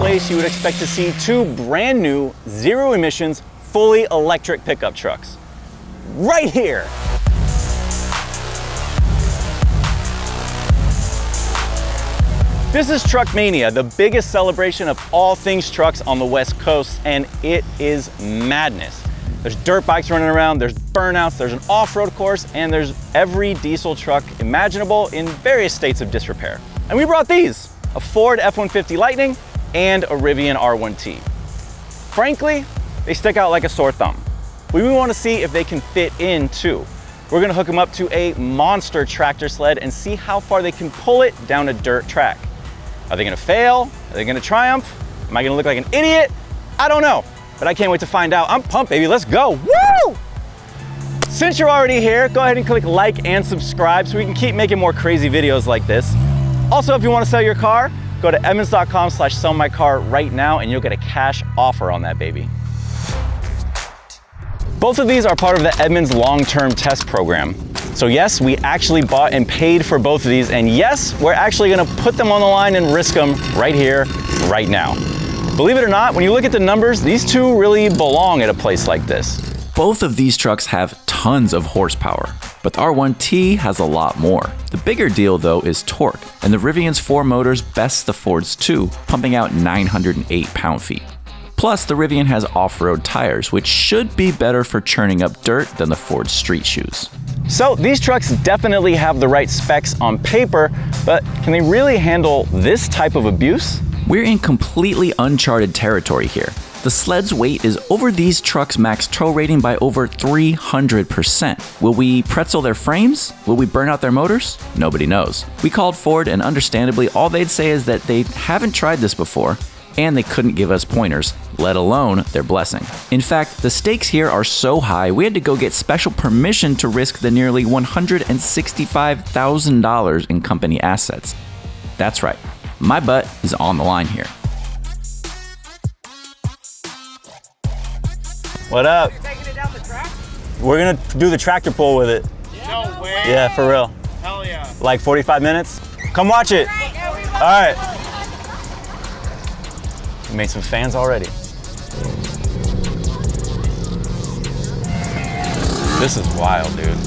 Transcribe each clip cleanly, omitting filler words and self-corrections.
place, you would expect to see two brand new, zero emissions, fully electric pickup trucks. Right here. This is Truck Mania, the biggest celebration of all things trucks on the West Coast, and it is madness. There's dirt bikes running around, there's burnouts, there's an off-road course, and there's every diesel truck imaginable in various states of disrepair. And we brought these, a Ford F-150 Lightning and a Rivian R1T. Frankly, they stick out like a sore thumb. We want to see if they can fit in too. We're gonna hook them up to a monster tractor sled and see how far they can pull it down a dirt track. Are they gonna fail? Are they gonna triumph? Am I gonna look like an idiot? I don't know, but I can't wait to find out. I'm pumped, baby, let's go, woo! Since you're already here, go ahead and click like and subscribe so we can keep making more crazy videos like this. Also, if you wanna sell your car, go to edmunds.com/sellmycar right now and you'll get a cash offer on that baby. Both of these are part of the Edmunds long-term test program. So yes, we actually bought and paid for both of these, and yes, we're actually gonna put them on the line and risk them right here, right now. Believe it or not, when you look at the numbers, these two really belong at a place like this. Both of these trucks have tons of horsepower, but the R1T has a lot more. The bigger deal though is torque, and the Rivian's 4 motors bests the Ford's 2, pumping out 908 pound-feet. Plus, the Rivian has off-road tires, which should be better for churning up dirt than the Ford street shoes. So these trucks definitely have the right specs on paper, but can they really handle this type of abuse? We're in completely uncharted territory here. The Sled's weight is over these trucks' max tow rating by over 300%. Will we pretzel their frames? Will we burn out their motors? Nobody knows. We called Ford, and understandably, all they'd say is that they haven't tried this before, and they couldn't give us pointers, let alone their blessing. In fact, the stakes here are so high, we had to go get special permission to risk the nearly $165,000 in company assets. That's right, my butt is on the line here. What up? You're taking it down the track? We're gonna do the tractor pull with it. No way. Yeah, for real. Hell yeah. Like 45 minutes? Come watch it. All right. We made some fans already. This is wild, dude.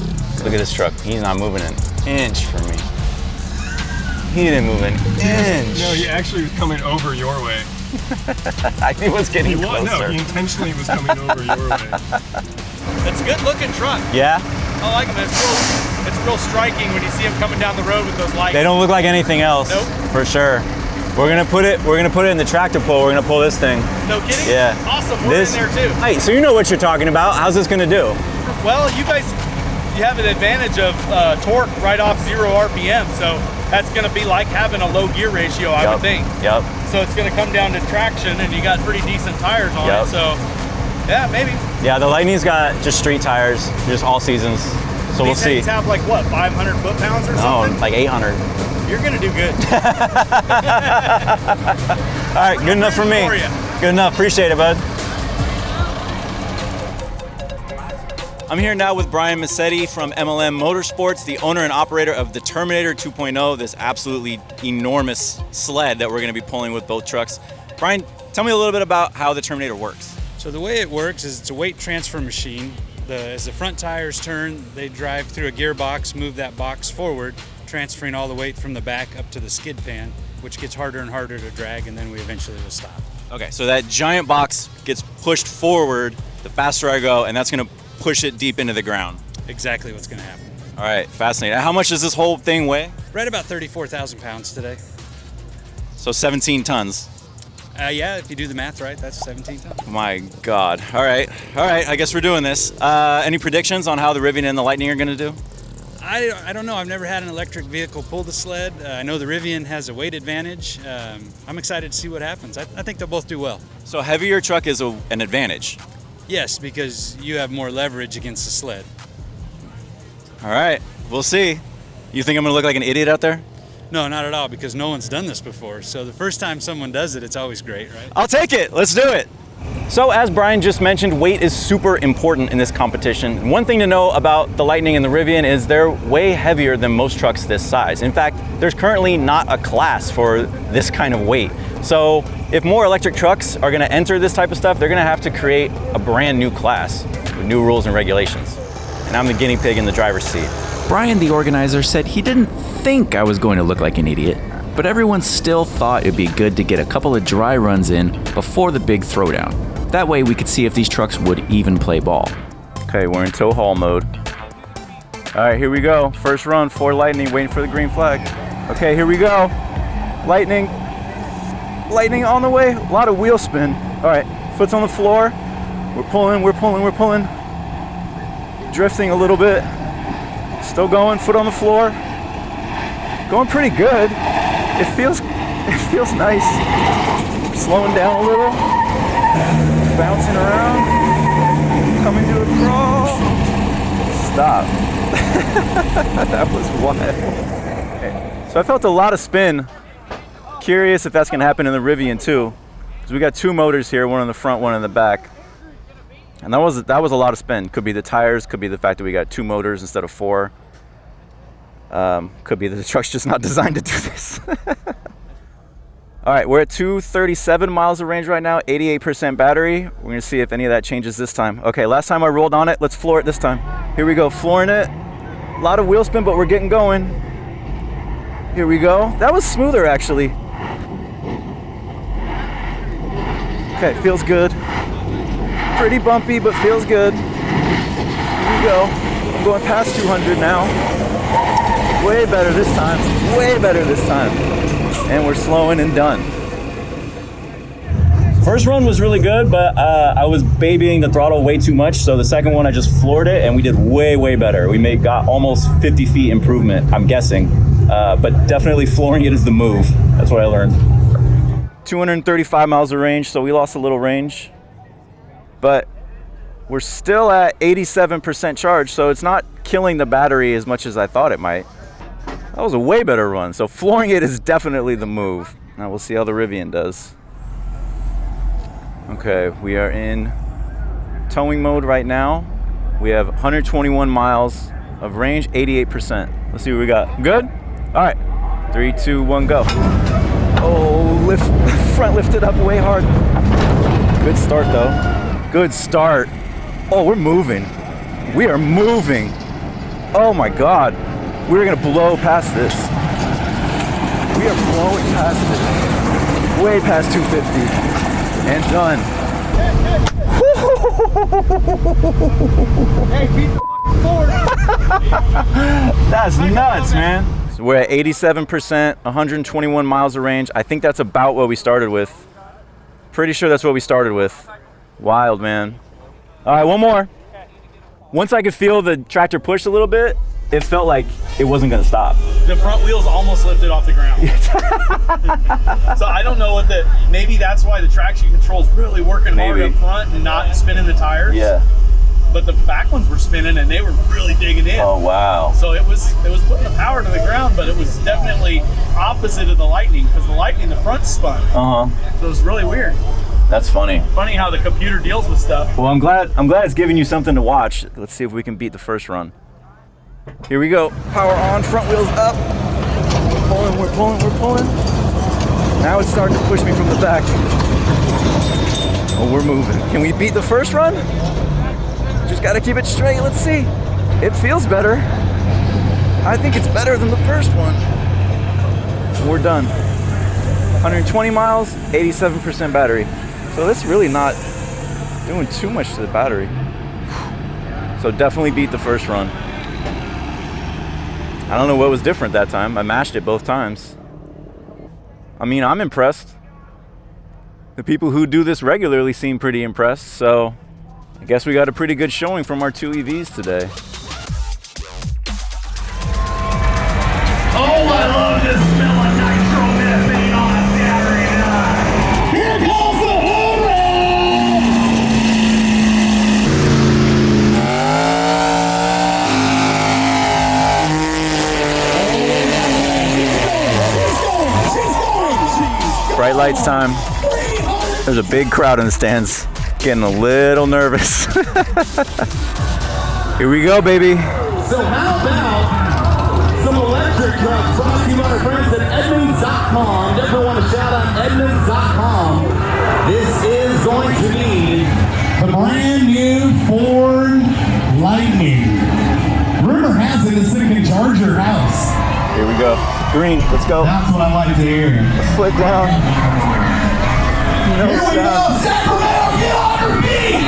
Look at this truck. He's not moving an inch for me. He didn't move an inch. No, he actually was coming over your way. He was getting closer. No, he intentionally was coming over your way. It's a good looking truck. Yeah? I like them. It's real striking when you see them coming down the road with those lights. They don't look like anything else. Nope. For sure. We're gonna put it in the tractor pull. We're gonna pull this thing. No kidding? Yeah. Awesome. We're in there too. Hey, so you know what you're talking about. How's this gonna do? Well, you have an advantage of torque right off 0 RPM, so that's gonna be like having a low gear ratio, I would think. Yep. So it's gonna come down to traction, and you got pretty decent tires on it, so yeah, maybe. Yeah, the Lightning's got just street tires, just all seasons. So we'll see. These have like what, 500 foot-pounds or something? No, like 800. You're gonna do good. All right, good enough for me. Good enough, appreciate it, bud. I'm here now with Brian Massetti from MLM Motorsports, the owner and operator of the Terminator 2.0, this absolutely enormous sled that we're gonna be pulling with both trucks. Brian, tell me a little bit about how the Terminator works. So the way it works is it's a weight transfer machine. As the front tires turn, they drive through a gearbox, move that box forward, transferring all the weight from the back up to the skid pan, which gets harder and harder to drag, and then we eventually will stop. Okay, so that giant box gets pushed forward the faster I go, and that's gonna push it deep into the ground. Exactly what's gonna happen. All right, fascinating. How much does this whole thing weigh? Right about 34,000 pounds today. So 17 tons. Yeah, if you do the math right, that's 17 tons. My God. All right, I guess we're doing this. Any predictions on how the Rivian and the Lightning are gonna do? I don't know. I've never had an electric vehicle pull the sled. I know the Rivian has a weight advantage. I'm excited to see what happens. I think they'll both do well. So heavier truck is an advantage? Yes, because you have more leverage against the sled. All right, we'll see. You think I'm gonna look like an idiot out there? No, not at all, because no one's done this before. So the first time someone does it, it's always great, right? I'll take it, let's do it. So as Brian just mentioned, weight is super important in this competition. One thing to know about the Lightning and the Rivian is they're way heavier than most trucks this size. In fact, there's currently not a class for this kind of weight. So if more electric trucks are gonna enter this type of stuff, they're gonna have to create a brand new class with new rules and regulations. And I'm the guinea pig in the driver's seat. Brian, the organizer, said he didn't think I was going to look like an idiot, but everyone still thought it'd be good to get a couple of dry runs in before the big throwdown. That way we could see if these trucks would even play ball. Okay, we're in tow haul mode. All right, here we go. First run for Lightning, waiting for the green flag. Okay, here we go. Lightning on the way. A lot of wheel spin. All right, foot's on the floor. We're pulling. Drifting a little bit. Still going, foot on the floor. Going pretty good. It feels nice. Slowing down a little. Bouncing around, coming to a crawl. Stop. That was wild. Okay. So I felt a lot of spin. Curious if that's gonna happen in the Rivian too. Because we got two motors here, one in the front, one in the back. And that was a lot of spin. Could be the tires, could be the fact that we got two motors instead of four. Could be that the truck's just not designed to do this. All right, we're at 237 miles of range right now, 88% battery. We're gonna see if any of that changes this time. Okay, last time I rolled on it, let's floor it this time. Here we go, flooring it. A lot of wheel spin, but we're getting going. Here we go. That was smoother, actually. Okay, feels good. Pretty bumpy, but feels good. Here we go. I'm going past 200 now. Way better this time, way better this time. And we're slowing and done. First run was really good, but I was babying the throttle way too much. So the second one, I just floored it and we did way better. We got almost 50 feet improvement, I'm guessing. But definitely flooring it is the move. That's what I learned. 235 miles of range, so we lost a little range. But we're still at 87% charge, so it's not killing the battery as much as I thought it might. That was a way better run, so flooring it is definitely the move. Now we'll see how the Rivian does. Okay, we are in towing mode right now. We have 121 miles of range, 88%. Let's see what we got. Good? All right, 3, 2, 1, go. Oh, front lifted up way hard. Good start though. Good start. Oh, we're moving. We are moving. Oh my God. We're gonna blow past this. We are blowing past it. Way past 250. And done. Hey, beat the forward. That's nuts, man. So we're at 87%, 121 miles of range. I think that's about what we started with. Pretty sure that's what we started with. Wild, man. All right, one more. Once I could feel the tractor push a little bit, it felt like it wasn't gonna stop. The front wheels almost lifted off the ground. So I don't know maybe that's why the traction control's really working hard up front and not spinning the tires. Yeah. But the back ones were spinning and they were really digging in. Oh, wow. So it was putting the power to the ground, but it was definitely opposite of the Lightning, because the Lightning, the front spun. So it was really weird. That's funny. Funny how the computer deals with stuff. Well, I'm glad it's giving you something to watch. Let's see if we can beat the first run. Here we go. Power on, front wheels up. We're pulling. Now it's starting to push me from the back. Oh, we're moving. Can we beat the first run? Just gotta keep it straight. Let's see. It feels better. I think it's better than the first one. We're done. 120 miles, 87% battery. So that's really not doing too much to the battery. So definitely beat the first run. I don't know what was different that time. I mashed it both times. I mean, I'm impressed. The people who do this regularly seem pretty impressed, so I guess we got a pretty good showing from our two EVs today. Oh, I love this smell of nitromethane on a Saturday night. Here comes the horror! Bright lights time. There's a big crowd in the stands. Getting a little nervous. Here we go, baby. So how about some electric trucks brought to you by our friends at Edmunds.com. Definitely want to shout out Edmunds.com. This is going to be the brand new Ford Lightning. Rumor has it it's sitting in your house. Here we go. Green, let's go. That's what I like to hear. Foot down. No Here we go, Sacramento, get on your feet!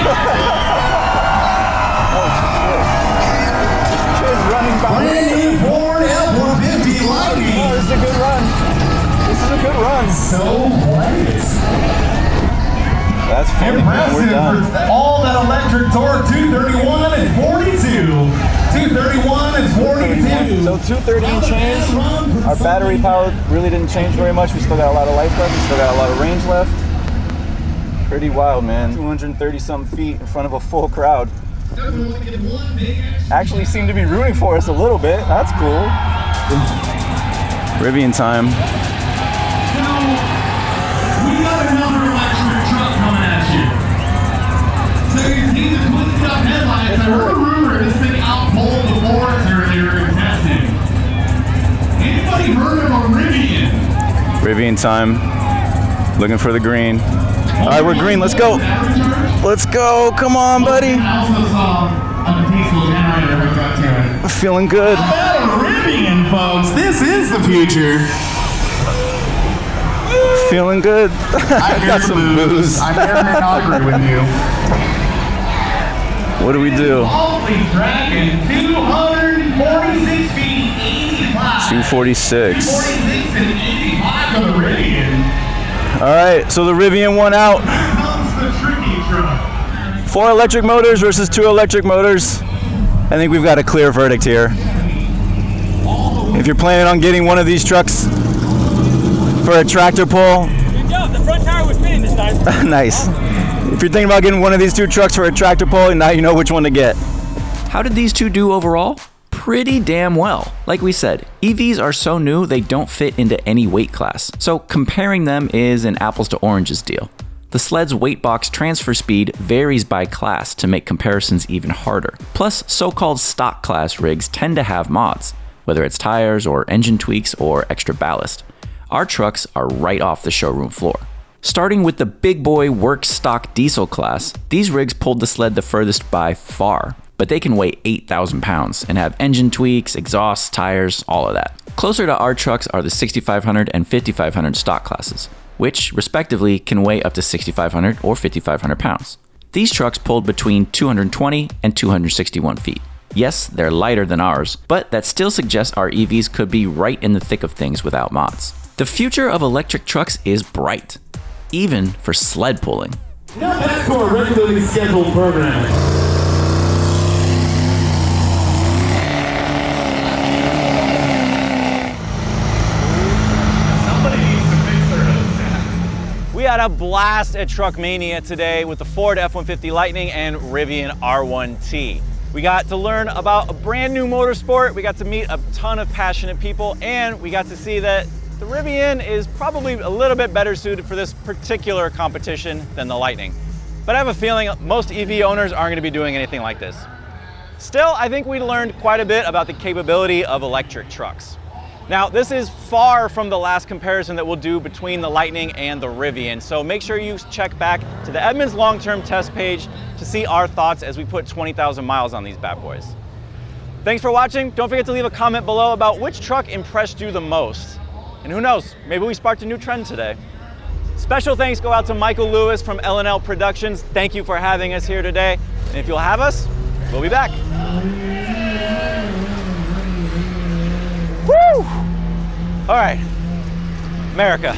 Running by. Brand new Ford F-150 Lightning. Oh, this is a good run. This is a good run. So blessed. That's funny. Impressive We're done. for all that electric torque. 231 and 42. 231 and 42. So 230 and change. Our battery power really didn't change very much. We still got a lot of life left. We still got a lot of range left. Pretty wild, man. 230 something feet in front of a full crowd. Actually seem to be rooting for us a little bit. That's cool. Rivian time. We got another electric truck coming at you. So you see the twisted up headlights. I heard a rumor this thing outpulled the Fords earlier in testing. Anybody heard of a Rivian? Rivian time. Looking for the green. All right, we're green. Let's go. Let's go. Come on, buddy. I also saw a diesel generator hooked up to it. Feeling good. How about a Rivian, folks? This is the future. Feeling good. I hear got some booze. I may not agree with you. What do we do? Holy dragon, 246 feet, 85. 246. 46 and 85 for the Rivian. All right, so the Rivian won out. Here comes the tricky truck. 4 electric motors versus 2 electric motors. I think we've got a clear verdict here. If you're planning on getting one of these trucks for a tractor pull, Good job, the front tire was spinning this time. nice. If you're thinking about getting one of these 2 trucks for a tractor pull, now you know which one to get. How did these two do overall? Pretty damn well. Like we said, EVs are so new they don't fit into any weight class, so comparing them is an apples to oranges deal. The Sled's weight box transfer speed varies by class to make comparisons even harder. Plus, so-called stock class rigs tend to have mods, whether it's tires or engine tweaks or extra ballast. Our trucks are right off the showroom floor. Starting with the big boy work stock diesel class, these rigs pulled the Sled the furthest by far, but they can weigh 8,000 pounds and have engine tweaks, exhausts, tires, all of that. Closer to our trucks are the 6500 and 5500 stock classes, which respectively can weigh up to 6,500 or 5,500 pounds. These trucks pulled between 220 and 261 feet. Yes, they're lighter than ours, but that still suggests our EVs could be right in the thick of things without mods. The future of electric trucks is bright, even for sled pulling. Now back to our regularly scheduled program. We had a blast at Truck Mania today with the Ford F-150 Lightning and Rivian R1T. We got to learn about a brand new motorsport, we got to meet a ton of passionate people, and we got to see that the Rivian is probably a little bit better suited for this particular competition than the Lightning. But I have a feeling most EV owners aren't going to be doing anything like this. Still, I think we learned quite a bit about the capability of electric trucks. Now, this is far from the last comparison that we'll do between the Lightning and the Rivian, so make sure you check back to the Edmunds long-term test page to see our thoughts as we put 20,000 miles on these bad boys. Thanks for watching. Don't forget to leave a comment below about which truck impressed you the most. And who knows, maybe we sparked a new trend today. Special thanks go out to Michael Lewis from L&L Productions. Thank you for having us here today. And if you'll have us, we'll be back. Woo! All right, America.